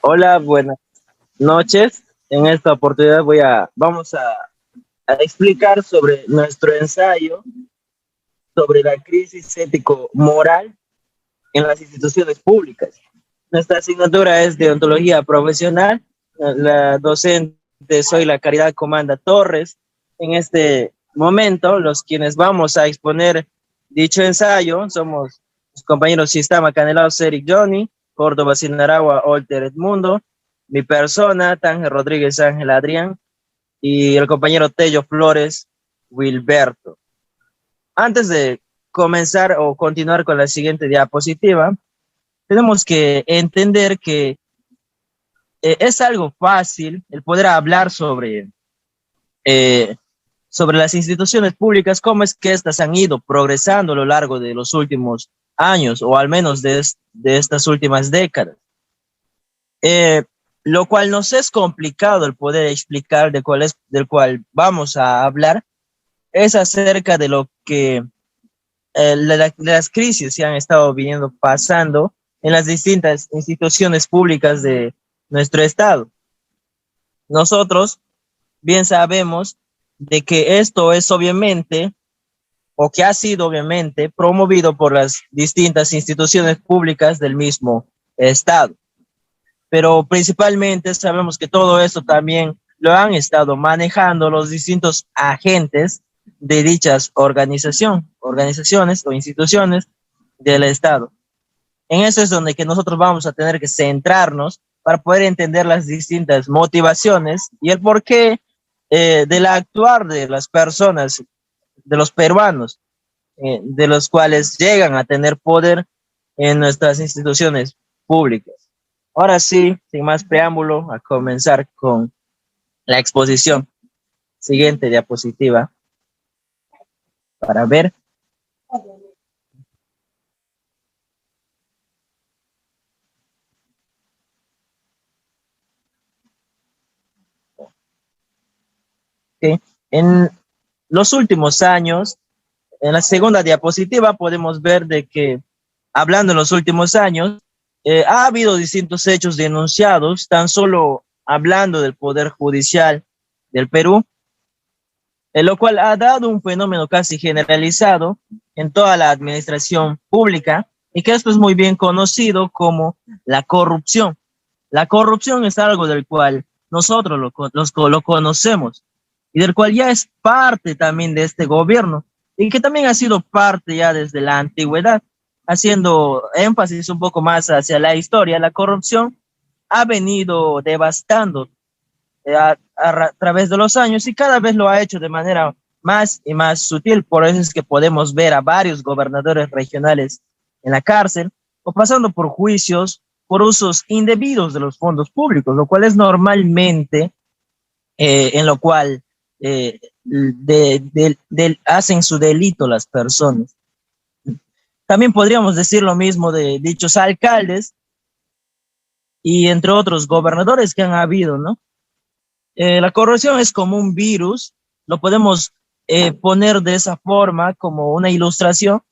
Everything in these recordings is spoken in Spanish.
Hola, buenas noches. En esta oportunidad vamos a explicar sobre nuestro ensayo sobre la crisis ético-moral en las instituciones públicas. Nuestra asignatura es de ontología profesional. La docente soy la Caridad Comanda Torres. En este momento, los quienes vamos a exponer dicho ensayo somos los compañeros Sistema Canelados Eric Johnny, Córdoba Sinaragua Olter Edmundo, mi persona, Tángel Rodríguez Ángel Adrián, y el compañero Tello Flores Wilberto. Antes de comenzar o continuar con la siguiente diapositiva, tenemos que entender que es algo fácil el poder hablar eh, sobre las instituciones públicas, cómo es que éstas han ido progresando a lo largo de los últimos años, o al menos de estas últimas décadas. Eh, lo cual nos es complicado el poder explicar del cual vamos a hablar, es acerca de lo que las crisis que han estado viniendo pasando en las distintas instituciones públicas de nuestro estado. Nosotros bien sabemos de que esto es obviamente, o que ha sido obviamente, promovido por las distintas instituciones públicas del mismo estado. Pero principalmente sabemos que todo esto también lo han estado manejando los distintos agentes de dichas organizaciones o instituciones del Estado. En eso es donde que nosotros vamos a tener que centrarnos para poder entender las distintas motivaciones y el porqué del actuar de las personas, de los peruanos, de los cuales llegan a tener poder en nuestras instituciones públicas. Ahora sí, sin más preámbulo, a comenzar con la exposición. Siguiente diapositiva para ver. Okay. En los últimos años, en la segunda diapositiva podemos ver de que, hablando en los últimos años, ha habido distintos hechos denunciados, tan solo hablando del Poder Judicial del Perú, en lo cual ha dado un fenómeno casi generalizado en toda la administración pública, y que esto es muy bien conocido como la corrupción. La corrupción es algo del cual nosotros lo conocemos y del cual ya es parte también de este gobierno y que también ha sido parte ya desde la antigüedad. Haciendo énfasis un poco más hacia la historia, la corrupción ha venido devastando través de los años y cada vez lo ha hecho de manera más y más sutil. Por eso es que podemos ver a varios gobernadores regionales en la cárcel o pasando por juicios por usos indebidos de los fondos públicos, lo cual es normalmente en lo cual hacen su delito las personas. También podríamos decir lo mismo de dichos alcaldes y entre otros gobernadores que han habido, ¿no? La corrupción es como un virus, lo podemos poner de esa forma como una ilustración,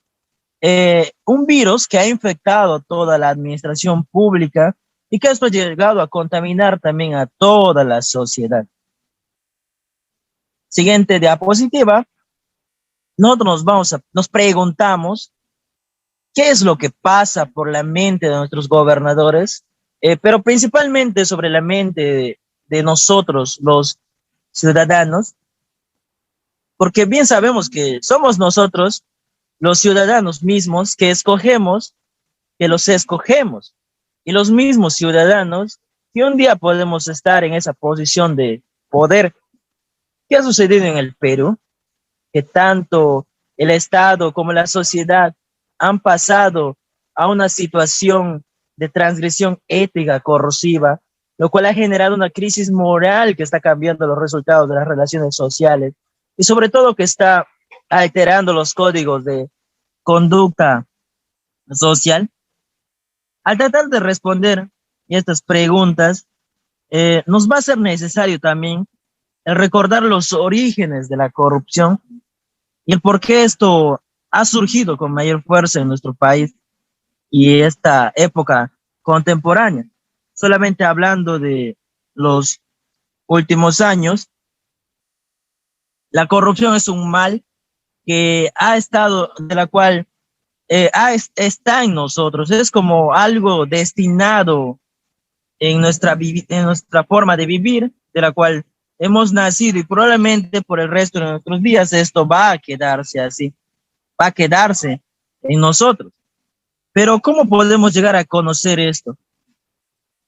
un virus que ha infectado toda la administración pública y que esto ha llegado a contaminar también a toda la sociedad. Siguiente diapositiva, nosotros nos preguntamos qué es lo que pasa por la mente de nuestros gobernadores, pero principalmente sobre la mente de nosotros, los ciudadanos, porque bien sabemos que somos nosotros, los ciudadanos mismos, que los escogemos, y los mismos ciudadanos que un día podemos estar en esa posición de poder. ¿Qué ha sucedido en el Perú? Que tanto el Estado como la sociedad han pasado a una situación de transgresión ética corrosiva, lo cual ha generado una crisis moral que está cambiando los resultados de las relaciones sociales y sobre todo que está alterando los códigos de conducta social. Al tratar de responder estas preguntas, nos va a ser necesario también el recordar los orígenes de la corrupción y el por qué esto ha surgido con mayor fuerza en nuestro país y esta época contemporánea. solamente hablando de los últimos años, la corrupción es un mal que ha estado, de la cual está en nosotros, es como algo destinado en nuestra forma de vivir, de la cual hemos nacido y probablemente por el resto de nuestros días esto va a quedarse así, va a quedarse en nosotros. Pero ¿cómo podemos llegar a conocer esto?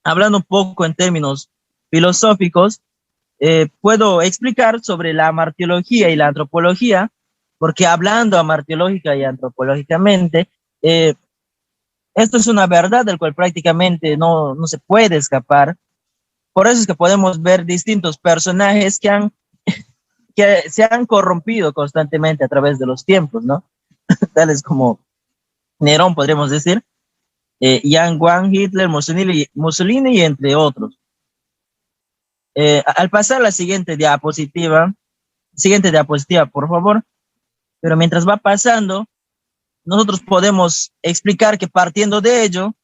Hablando un poco en términos filosóficos, puedo explicar sobre la martiología y la antropología, porque hablando amartiológica y antropológicamente, eh, esto es una verdad del cual prácticamente no se puede escapar. Por eso es que podemos ver distintos personajes que se han corrompido constantemente a través de los tiempos, ¿no? Tales como Nerón, podríamos decir, Yang Guang, Hitler, Mussolini y entre otros. Al pasar la siguiente diapositiva, por favor, pero mientras va pasando, nosotros podemos explicar que partiendo de ello,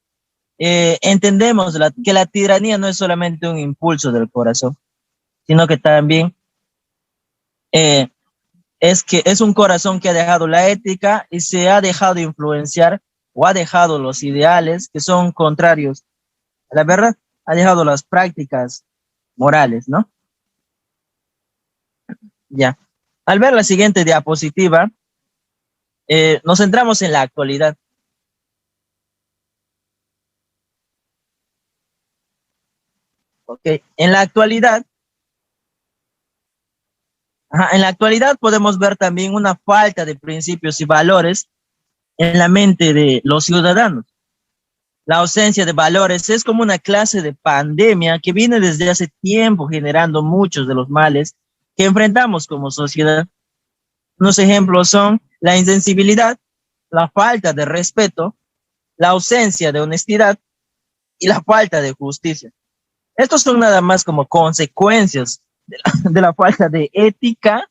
entendemos que la tiranía no es solamente un impulso del corazón, sino que también eh, que es un corazón que ha dejado la ética y se ha dejado influenciar o ha dejado los ideales que son contrarios a la verdad, ha dejado las prácticas morales, ¿no? Ya. Al ver la siguiente diapositiva, nos centramos en la actualidad. Ok, en la actualidad podemos ver también una falta de principios y valores en la mente de los ciudadanos. La ausencia de valores es como una clase de pandemia que viene desde hace tiempo generando muchos de los males que enfrentamos como sociedad. Unos ejemplos son la insensibilidad, la falta de respeto, la ausencia de honestidad y la falta de justicia. Estos son nada más como consecuencias de la falta de ética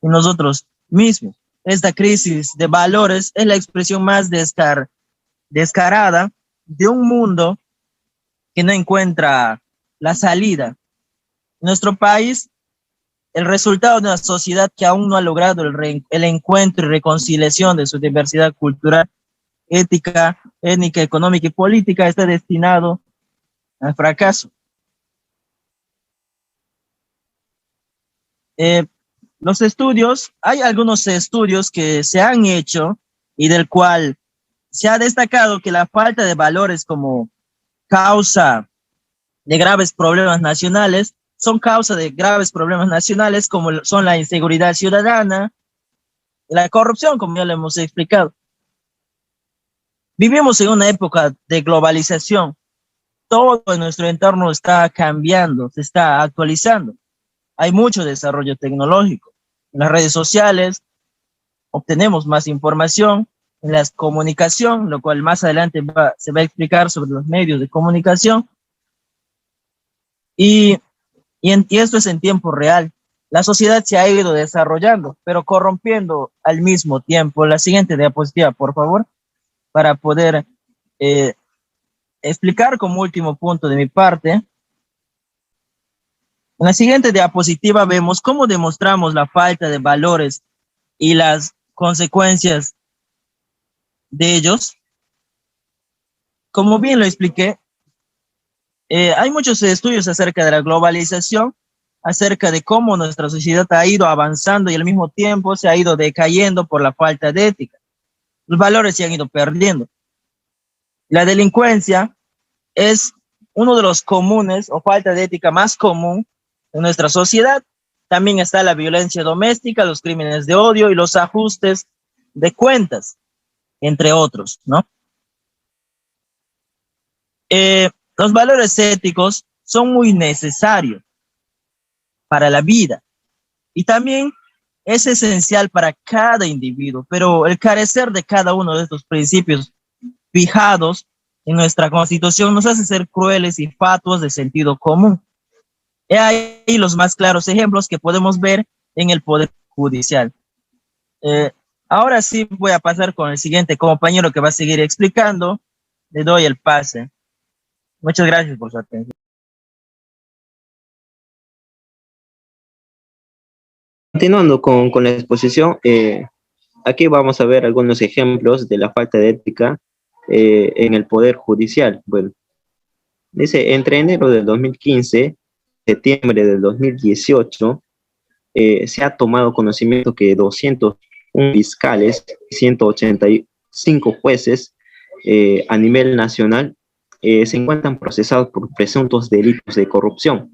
en nosotros mismos. Esta crisis de valores es la expresión más descarada de un mundo que no encuentra la salida. En nuestro país, el resultado de una sociedad que aún no ha logrado el encuentro y reconciliación de su diversidad cultural, ética, étnica, económica y política está destinado al fracaso. Eh, hay algunos estudios que se han hecho y del cual se ha destacado que la falta de valores como causa de graves problemas nacionales son causa de graves problemas nacionales como son la inseguridad ciudadana, la corrupción, como ya lo hemos explicado. Vivimos en una época de globalización. Todo en nuestro entorno está cambiando, se está actualizando. Hay mucho desarrollo tecnológico. En las redes sociales obtenemos más información, en la comunicación, lo cual más adelante se va a explicar sobre los medios de comunicación. Y esto es en tiempo real. La sociedad se ha ido desarrollando, pero corrompiendo al mismo tiempo. La siguiente diapositiva, por favor, para poder explicar como último punto de mi parte. En la siguiente diapositiva vemos cómo demostramos la falta de valores y las consecuencias de ellos. Como bien lo expliqué, hay muchos estudios acerca de la globalización, acerca de cómo nuestra sociedad ha ido avanzando y al mismo tiempo se ha ido decayendo por la falta de ética. Los valores se han ido perdiendo. La delincuencia es uno de los comunes o falta de ética más común en nuestra sociedad. También está la violencia doméstica, los crímenes de odio y los ajustes de cuentas, entre otros, ¿no? Los valores éticos son muy necesarios para la vida y también es esencial para cada individuo, pero el carecer de cada uno de estos principios fijados en nuestra Constitución nos hace ser crueles y fatuos de sentido común. He ahí los más claros ejemplos que podemos ver en el Poder Judicial. Ahora sí voy a pasar con el siguiente compañero que va a seguir explicando. Le doy el pase. Muchas gracias por su atención. Continuando con la exposición, aquí vamos a ver algunos ejemplos de la falta de ética en el Poder Judicial. Bueno, dice, entre enero del 2015, septiembre del 2018, se ha tomado conocimiento que 201 fiscales, 185 jueces a nivel nacional se encuentran procesados por presuntos delitos de corrupción.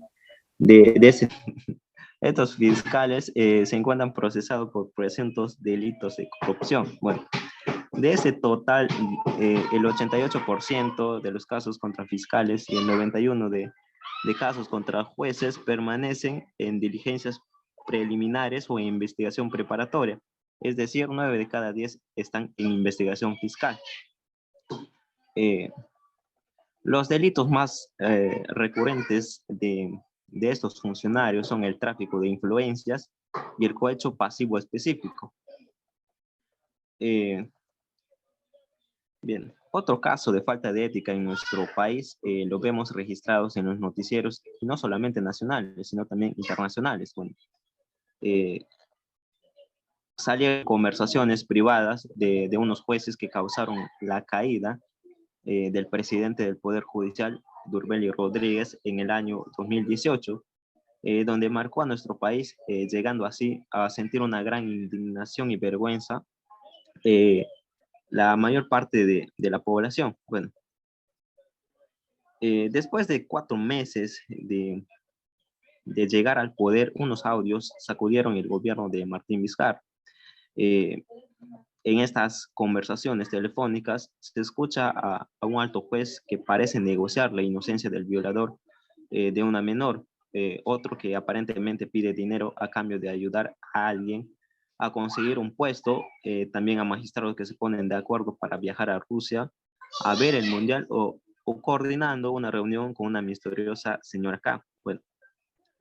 Estos fiscales se encuentran procesados por presuntos delitos de corrupción. Bueno, de ese total, el 88% de los casos contra fiscales y el 91% de casos contra jueces permanecen en diligencias preliminares o en investigación preparatoria. Es decir, 9 de cada 10 están en investigación fiscal. Los delitos más recurrentes de estos funcionarios son el tráfico de influencias y el cohecho pasivo específico. Bien, otro caso de falta de ética en nuestro país lo vemos registrados en los noticieros, y no solamente nacionales, sino también internacionales. Bueno, salieron conversaciones privadas de unos jueces que causaron la caída del presidente del Poder Judicial, Durbeli Rodríguez, en el año 2018, donde marcó a nuestro país, llegando así a sentir una gran indignación y vergüenza la mayor parte de la población. Bueno, después de 4 meses de llegar al poder, unos audios sacudieron el gobierno de Martín Vizcarra. En estas conversaciones telefónicas se escucha a un alto juez que parece negociar la inocencia del violador de una menor, otro que aparentemente pide dinero a cambio de ayudar a alguien a conseguir un puesto, también a magistrados que se ponen de acuerdo para viajar a Rusia a ver el mundial o coordinando una reunión con una misteriosa señora K. Bueno,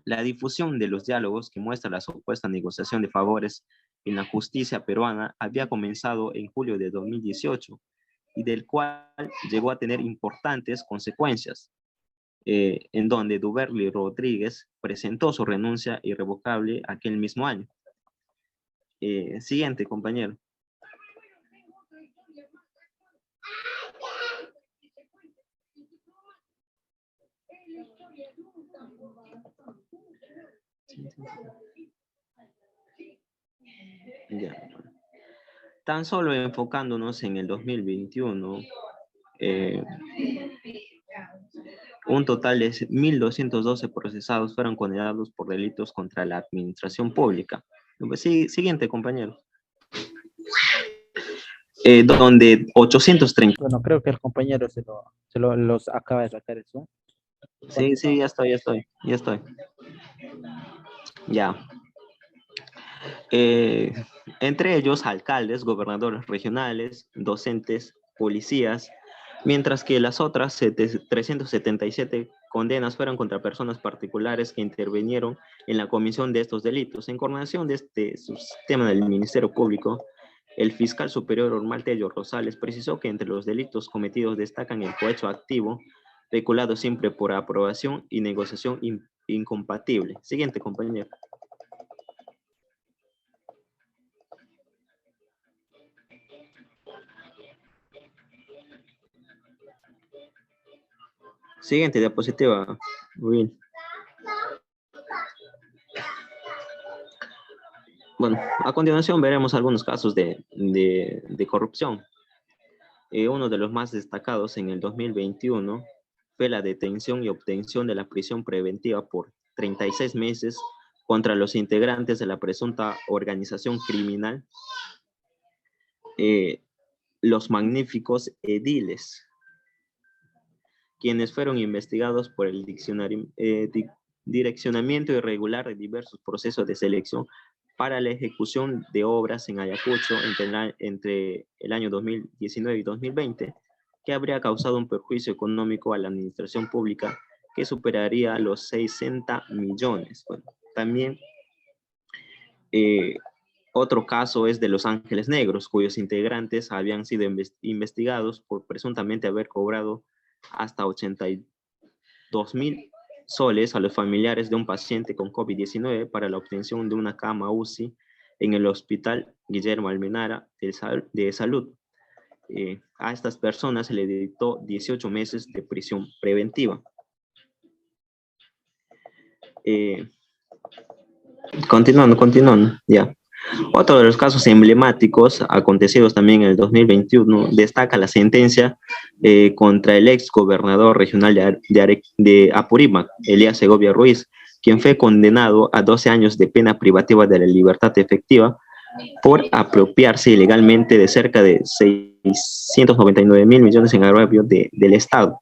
la difusión de los diálogos que muestra la supuesta negociación de favores en la justicia peruana había comenzado en julio de 2018 y del cual llegó a tener importantes consecuencias, en donde Duberly Rodríguez presentó su renuncia irrevocable aquel mismo año. Siguiente, compañero. Ya. Tan solo enfocándonos en el 2021, un total de 1.212 procesados fueron condenados por delitos contra la administración pública. Siguiente, compañero. Donde 830. Bueno, creo que el compañero los acaba de sacar eso. Sí, ya estoy. Ya. Entre ellos, alcaldes, gobernadores regionales, docentes, policías, mientras que las otras 377 condenas fueron contra personas particulares que intervinieron en la comisión de estos delitos. En coordinación de este sistema del Ministerio Público, el fiscal superior Ormal Tello Rosales precisó que entre los delitos cometidos destacan el cohecho activo, peculado siempre por aprobación y negociación incompatible. Siguiente, compañero. Siguiente diapositiva. Muy bien. Bueno, a continuación veremos algunos casos de corrupción. Uno de los más destacados en el 2021 fue la detención y obtención de la prisión preventiva por 36 meses contra los integrantes de la presunta organización criminal, los magníficos ediles, quienes fueron investigados por el direccionamiento irregular de diversos procesos de selección para la ejecución de obras en Ayacucho entre el año 2019 y 2020, que habría causado un perjuicio económico a la administración pública que superaría los 60 millones. Bueno, también otro caso es de Los Ángeles Negros, cuyos integrantes habían sido investigados por presuntamente haber cobrado hasta 2.000 soles a los familiares de un paciente con COVID-19 para la obtención de una cama UCI en el Hospital Guillermo Almenara de Salud. A estas personas se le dictó 18 meses de prisión preventiva. Continuando, ya. Otro de los casos emblemáticos acontecidos también en el 2021 destaca la sentencia contra el ex gobernador regional de Apurímac, Elías Segovia Ruiz, quien fue condenado a 12 años de pena privativa de la libertad efectiva por apropiarse ilegalmente de cerca de 699.000 millones en agravio del Estado.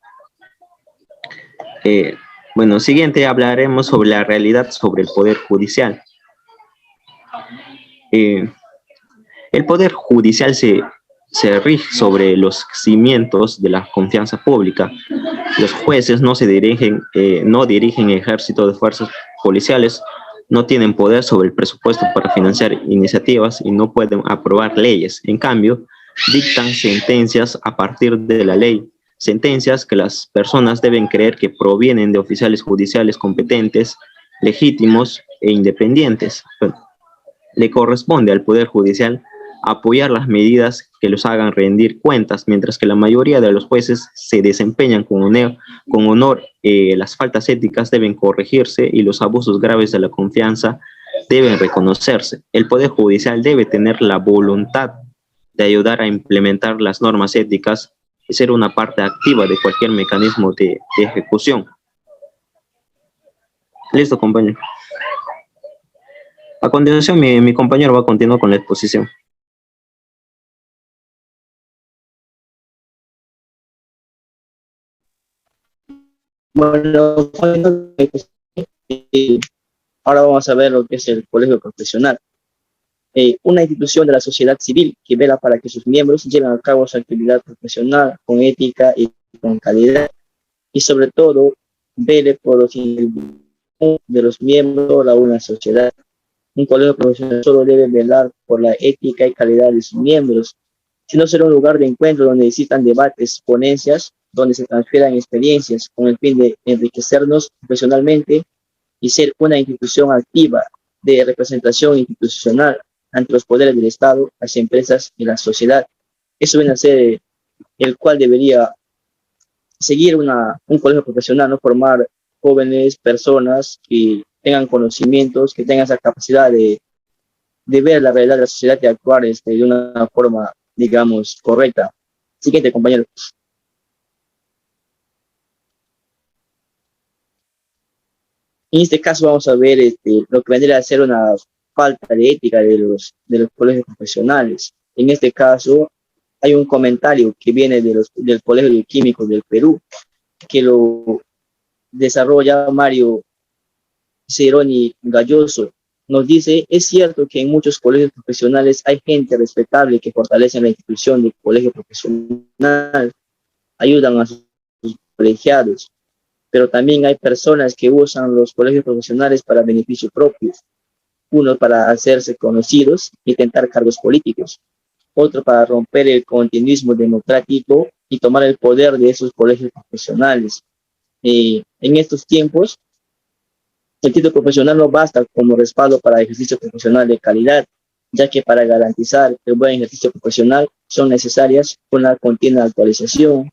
Bueno, siguiente hablaremos sobre la realidad sobre el Poder Judicial. El Poder Judicial se rige sobre los cimientos de la confianza pública. Los jueces no dirigen ejército de fuerzas policiales, no tienen poder sobre el presupuesto para financiar iniciativas y no pueden aprobar leyes. En cambio, dictan sentencias a partir de la ley, sentencias que las personas deben creer que provienen de oficiales judiciales competentes, legítimos e independientes. Le corresponde al Poder Judicial apoyar las medidas que los hagan rendir cuentas, mientras que la mayoría de los jueces se desempeñan con honor. Las faltas éticas deben corregirse y los abusos graves de la confianza deben reconocerse. El Poder Judicial debe tener la voluntad de ayudar a implementar las normas éticas y ser una parte activa de cualquier mecanismo de ejecución. Listo, compañero. A continuación, mi compañero va a continuar con la exposición. Bueno, ahora vamos a ver lo que es el colegio profesional. Una institución de la sociedad civil que vela para que sus miembros lleven a cabo su actividad profesional con ética y con calidad, y sobre todo vele por los intereses de los miembros de una sociedad. Un colegio profesional solo debe velar por la ética y calidad de sus miembros, sino será un lugar de encuentro donde existan debates, ponencias, donde se transfieran experiencias con el fin de enriquecernos profesionalmente y ser una institución activa de representación institucional ante los poderes del Estado, las empresas y la sociedad. Eso viene a ser el cual debería seguir un colegio profesional, no formar jóvenes, personas que tengan conocimientos, que tengan esa capacidad de ver la realidad de la sociedad y actuar de una forma, digamos, correcta. Siguiente, compañero. En este caso vamos a ver lo que vendría a ser una falta de ética de los colegios profesionales. En este caso hay un comentario que viene del Colegio de Químicos del Perú, que lo desarrolla Mario Ceroni Galloso. Nos dice: es cierto que en muchos colegios profesionales hay gente respetable que fortalece la institución del colegio profesional, ayudan a sus colegiados, pero también hay personas que usan los colegios profesionales para beneficio propio, unos para hacerse conocidos y tentar cargos políticos, otro para romper el continuismo democrático y tomar el poder de esos colegios profesionales. En estos tiempos, el título profesional no basta como respaldo para ejercicio profesional de calidad, ya que para garantizar el buen ejercicio profesional son necesarias una continua actualización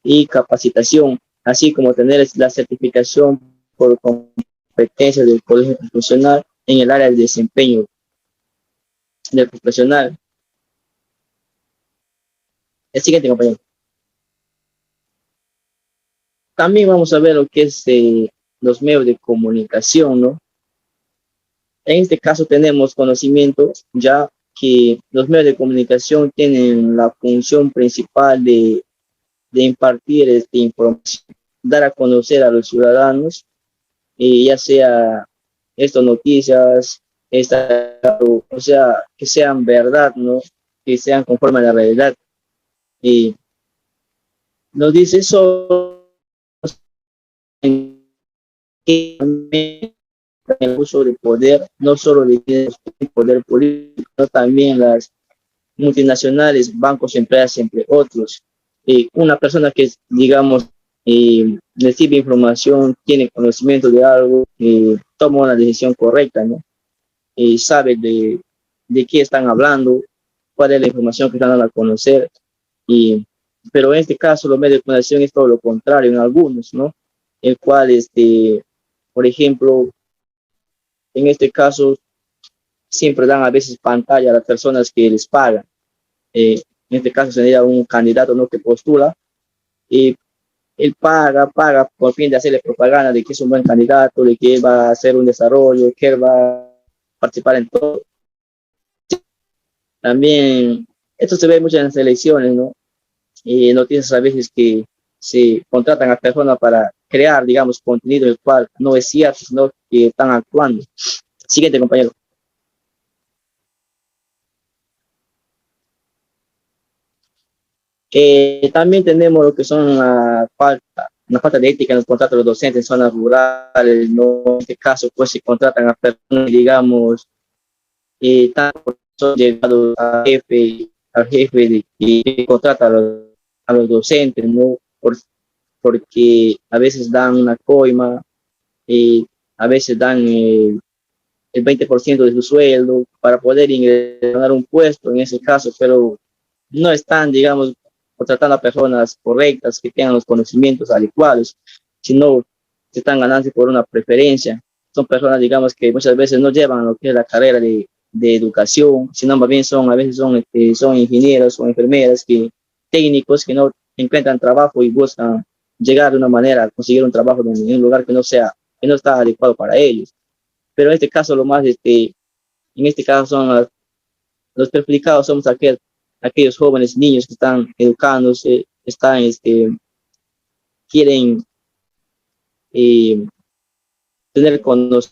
y capacitación, así como tener la certificación por competencias del colegio profesional en el área de desempeño del profesional. El siguiente, compañero. También vamos a ver lo que es los medios de comunicación, ¿no? En este caso tenemos conocimiento ya que los medios de comunicación tienen la función principal de impartir información, dar a conocer a los ciudadanos, ya sea estas noticias, o sea, que sean verdad, ¿no? Que sean conforme a la realidad. Y nos dice eso en el uso de poder, no solo de poder político, sino también las multinacionales, bancos, empresas, entre otros. Una persona que, digamos, recibe información, tiene conocimiento de algo, toma una decisión correcta, ¿no? Sabe de qué están hablando, cuál es la información que están dando a conocer. Y, pero en este caso, los medios de comunicación es todo lo contrario en algunos, ¿no? El cual, por ejemplo, en este caso, siempre dan a veces pantalla a las personas que les pagan. En este caso sería un candidato, ¿no?, que postula y él paga por fin de hacerle propaganda de que es un buen candidato, de que él va a hacer un desarrollo, que él va a participar en todo. También esto se ve mucho en las elecciones, ¿no? Y noticias a veces que se contratan a personas para crear, digamos, contenido el cual no es cierto, sino que están actuando. Siguiente, compañero. También tenemos lo que son una falta de ética en los contratos de los docentes en zonas rurales, ¿no? En este caso, pues se contratan a personas, digamos, tanto son llegados al jefe que contrata a los docentes, ¿no? Porque a veces dan una coima, a veces dan el 20% de su sueldo para poder ingresar a un puesto en ese caso, pero no están, digamos, contratando a personas correctas que tengan los conocimientos adecuados, sino se están ganando por una preferencia. Son personas, digamos, que muchas veces no llevan lo que es la carrera de educación, sino más bien a veces son ingenieros o enfermeras, técnicos que no encuentran trabajo y buscan llegar de una manera a conseguir un trabajo en un lugar que no está adecuado para ellos. Pero en este caso, en este caso son los perjudicados somos aquellos jóvenes, niños que están educándose, quieren eh, tener conocimiento.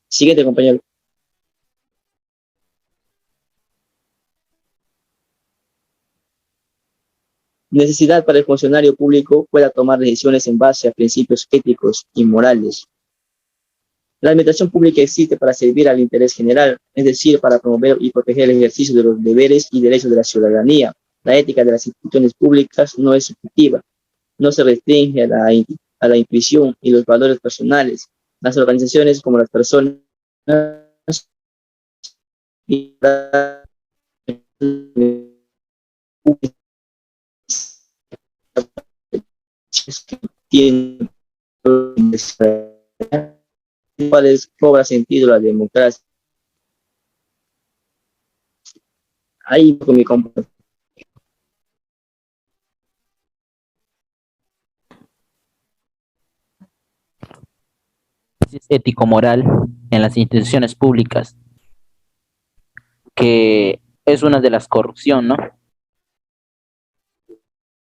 Siguiente, compañero. Necesidad para el funcionario público pueda tomar decisiones en base a principios éticos y morales. La administración pública existe para servir al interés general, es decir, para promover y proteger el ejercicio de los deberes y derechos de la ciudadanía. La ética de las instituciones públicas no es subjetiva, no se restringe a la intuición y los valores personales. Las organizaciones como las personas y que tienen cuáles cobra sentido la democracia. Ahí con mi compañero. Ético-moral en las instituciones públicas, que es una de las corrupción, ¿no?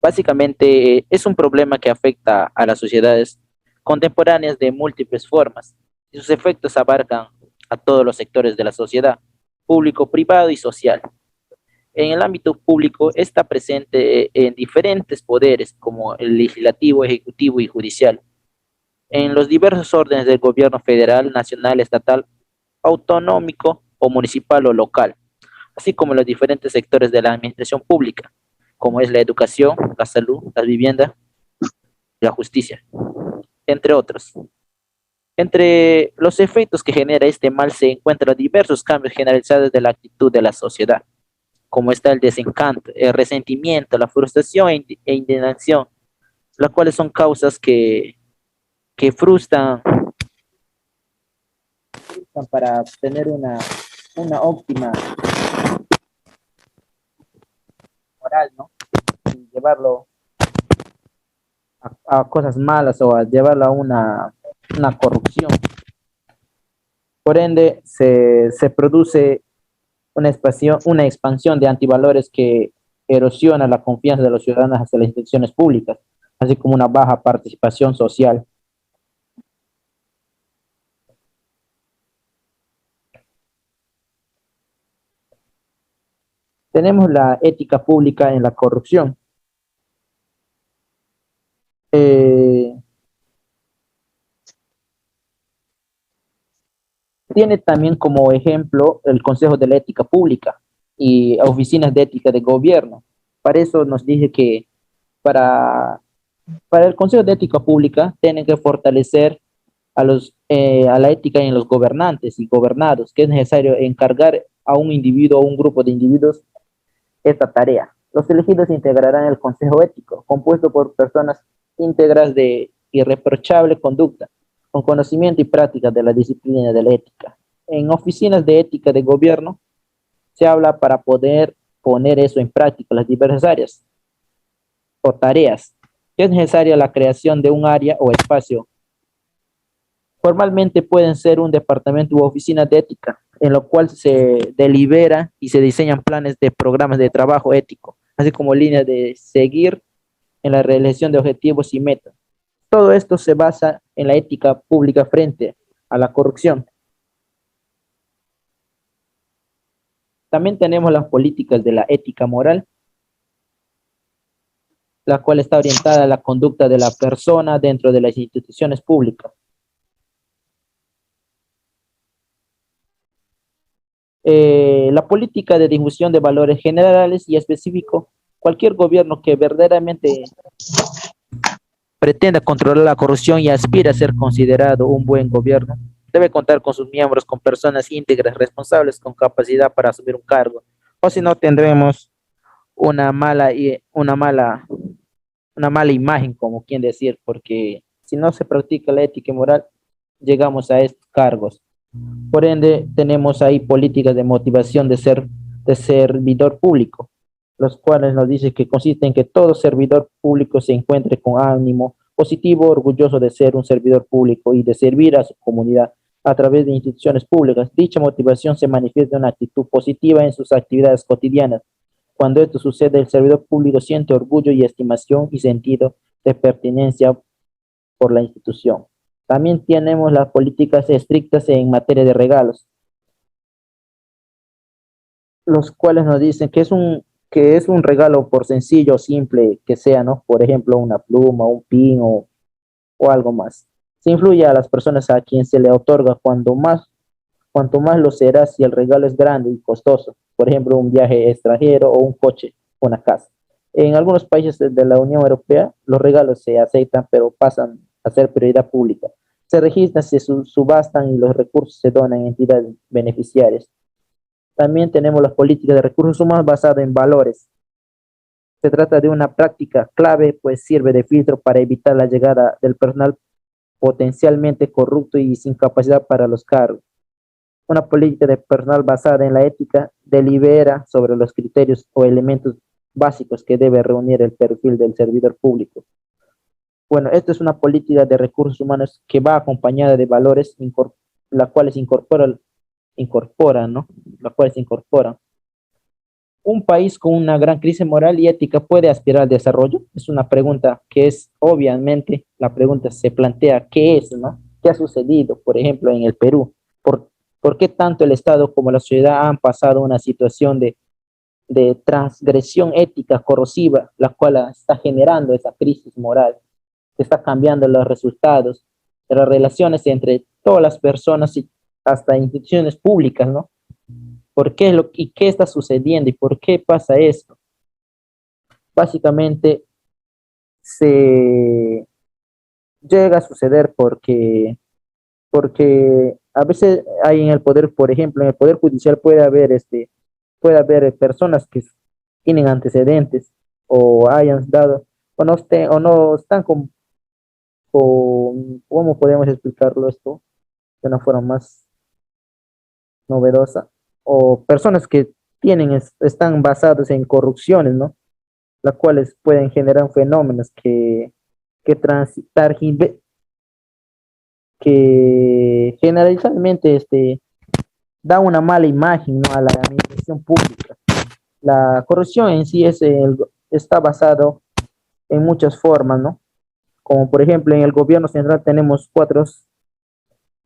Básicamente es un problema que afecta a las sociedades contemporáneas de múltiples formas y sus efectos abarcan a todos los sectores de la sociedad, público, privado y social. En el ámbito público está presente en diferentes poderes como el legislativo, ejecutivo y judicial, en los diversos órdenes del gobierno federal, nacional, estatal, autonómico o municipal o local, así como en los diferentes sectores de la administración pública, como es la educación, la salud, la vivienda, la justicia, entre otros. Entre los efectos que genera este mal se encuentran diversos cambios generalizados de la actitud de la sociedad, como está el desencanto, el resentimiento, la frustración e indignación, las cuales son causas que frustran para tener una óptima moral, ¿no? Y llevarlo a cosas malas o a llevarlo a una corrupción. Por ende, se produce una expansión de antivalores que erosiona la confianza de los ciudadanos hacia las instituciones públicas, así como una baja participación social. Tenemos la ética pública en la corrupción. Tiene también como ejemplo el Consejo de la Ética Pública, y oficinas de ética de gobierno. Para eso nos dice que para, para el Consejo de Ética Pública tienen que fortalecer a la ética en los gobernantes y gobernados, que es necesario encargar a un individuo o un grupo de individuos esta tarea. Los elegidos integrarán el Consejo Ético, compuesto por personas íntegras de irreprochable conducta, con conocimiento y práctica de la disciplina de la ética. En oficinas de ética de gobierno se habla para poder poner eso en práctica, las diversas áreas o tareas. Es necesaria la creación de un área o espacio. Formalmente pueden ser un departamento u oficina de ética, en lo cual se delibera y se diseñan planes de programas de trabajo ético, así como líneas de seguir en la realización de objetivos y metas. Todo esto se basa en la ética pública frente a la corrupción. También tenemos las políticas de la ética moral, la cual está orientada a la conducta de la persona dentro de las instituciones públicas. La política de difusión de valores generales y específicos, cualquier gobierno que verdaderamente pretenda controlar la corrupción y aspira a ser considerado un buen gobierno, debe contar con sus miembros, con personas íntegras, responsables, con capacidad para asumir un cargo, o si no tendremos una mala imagen, como quien decir, porque si no se practica la ética y moral, llegamos a estos cargos. Por ende, tenemos ahí políticas de motivación de servidor público, los cuales nos dicen que consiste en que todo servidor público se encuentre con ánimo positivo, orgulloso de ser un servidor público y de servir a su comunidad a través de instituciones públicas. Dicha motivación se manifiesta en una actitud positiva en sus actividades cotidianas. Cuando esto sucede, el servidor público siente orgullo y estimación y sentido de pertenencia por la institución. También tenemos las políticas estrictas en materia de regalos, los cuales nos dicen que es un regalo por sencillo o simple que sea, ¿no? Por ejemplo, una pluma, un pin o algo más. Se influye a las personas a quien se le otorga cuanto más lo será si el regalo es grande y costoso, por ejemplo, un viaje extranjero o un coche, una casa. En algunos países de la Unión Europea, los regalos se aceptan, pero pasan a ser prioridad pública. Se registran, se subastan y los recursos se donan a entidades beneficiarias. También tenemos las políticas de recursos humanos basadas en valores. Se trata de una práctica clave, pues sirve de filtro para evitar la llegada del personal potencialmente corrupto y sin capacidad para los cargos. Una política de personal basada en la ética delibera sobre los criterios o elementos básicos que debe reunir el perfil del servidor público. Bueno, esto es una política de recursos humanos que va acompañada de valores, las cuales incorporan, ¿no? Las cuales incorporan. ¿Un país con una gran crisis moral y ética puede aspirar al desarrollo? Es una pregunta que es, obviamente, la pregunta se plantea, ¿qué es, no? ¿Qué ha sucedido, por ejemplo, en el Perú? ¿Por qué tanto el Estado como la sociedad han pasado una situación de transgresión ética corrosiva, la cual está generando esa crisis moral, que está cambiando los resultados de las relaciones entre todas las personas y hasta instituciones públicas, ¿no? ¿Por qué y qué está sucediendo y por qué pasa esto? Básicamente se llega a suceder porque a veces hay en el poder, por ejemplo, en el poder judicial puede haber personas que tienen antecedentes o hayan dado o no están ¿cómo podemos explicarlo esto de una forma más novedosa? O personas que están basadas en corrupciones, ¿no? Las cuales pueden generar fenómenos que transitar, que generalizadamente da una mala imagen, ¿no?, a la administración pública. La corrupción en sí está basado en muchas formas, ¿no? Como por ejemplo en el gobierno central tenemos 4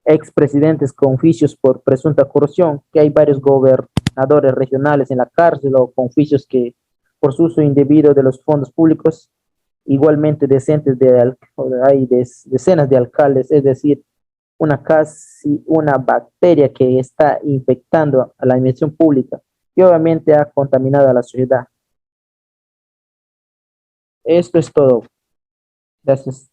expresidentes con juicios por presunta corrupción, que hay varios gobernadores regionales en la cárcel o con juicios que por su uso indebido de los fondos públicos, igualmente hay decenas de alcaldes, es decir, una bacteria que está infectando a la administración pública. y obviamente ha contaminado a la sociedad. Esto es todo. Gracias.